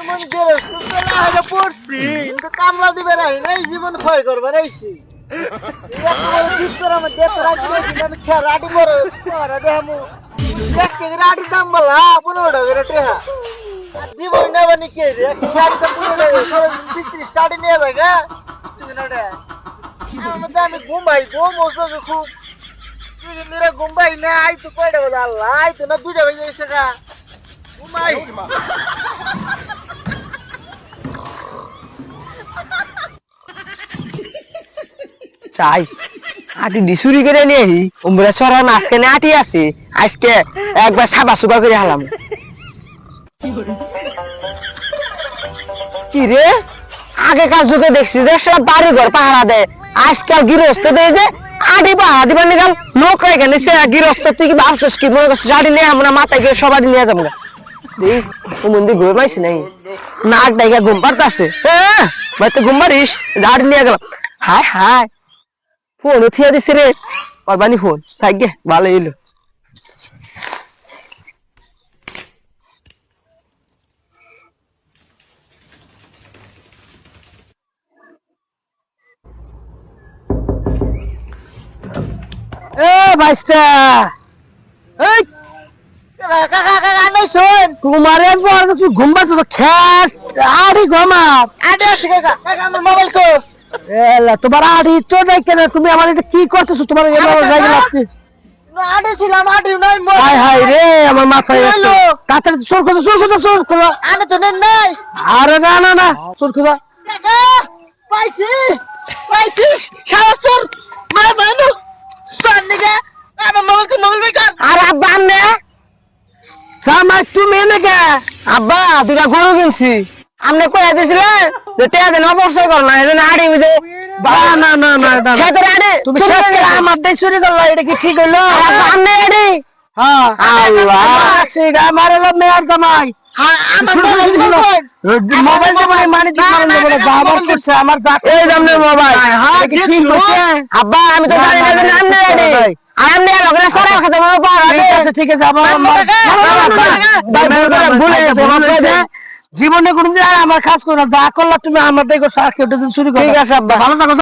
এমন গেরস্ত লাগে পড়ছি কিন্তু কামলা দিবে নাই জীবন ক্ষয় করবে রাইছি একেবারে দিচ্ছর আমার দেড় রাখি আমি খেরাটি বড় দেখামু এক কেজি রাটির দাম বলা 15 টাকা টেহা দিব নেবে নাকি একশো গাড়ি দাম 15 টাকা 30 টাকা নিয়ে যাবে আমি ঘুমাই খুব মেরা ঘুমাই না আই তো কয়টা বলে আল্লাহ আই তো না 2টা বেজে গেছে গা ঘুমাই চাই আটি ডিসুরি করে নিয়ে উমরা সরা আজকে না আটি আছে আজকে একবার সাবা সুবা করে হালাম কি রে আগেকার যুগে দেখছি যে সব বাড়ি ঘর পাহারা দেয় আজকাল গৃহস্থ দেয় যে আটি পাহারা দিবার নিকাল লোক রেখে নিচ্ছে গৃহস্থ তুই কি ভাবছিস কি মনে করছিস আটি নিয়ে আমরা মাথায় গিয়ে সবাই নিয়ে যাবো দেখ ও মন্দির ঘুরে পাইছি নাই নাক ডাইকা ঘুম পারতাছে হ্যাঁ ভাই তো ঘুম পারিস আটি নিয়ে গেলাম হায় হায় ফোন উঠিয়ে দিছে রে পারবানি ফোন থাকবে ভালো এলো এ ভাইস্তা এই কাকা কাকা নাই শুন তোমারে পর তুই ঘুমবাছ তো খেত আড়ি ঘুমাত আডে আছে কাকা কাকা আমার মোবাইল কো এলা তোমার আড়ি তো নাই কেন তুমি আমার এটা কি করতেছো তোমার এলো জায়গা লাগছে আডে ছিলাম আডে নাই হায় হায় রে আমার মাথায় তাড়াতাড়ি সর করো আনে তো নেন নাই আরে না না না সর করো কাকা পাইছি সারা চোর মার বানু সান নিগা আমার মোবাইল বেকার আর আব্বা আমনে সামাই তুমি নাকি আব্বা দুটা গরু কিনছি আমনে কইয়া দিছিলেন যে টেয়া দেন অবশ্যই কর না এজন্য আড়ি হইছে না না না না খেতে আড়ি তুমি আমার দেশ চুরি করলা এটা কি ঠিক হইলো আব্বা আমনে আড়ি হ্যাঁ আল্লাহ সেটা মারলো মেয়ার জামাই আমার মোবাইল মোবাইল মানে কি মারলো বলে বাবার করছে আমার এই জামনে মোবাইল হ্যাঁ কি হইছে আব্বা আমি তো জানি না যে আমনে আড়ি আমনে লগরে সরা খেতে পারো ঠিক আছে আবার ভুলে গেছে জীবনে কোনদিন আর আমার কাজ করো যা করলা তুমি আমার দেখো চুরি করো ঠিক আছে আব্বা ভালো থাকো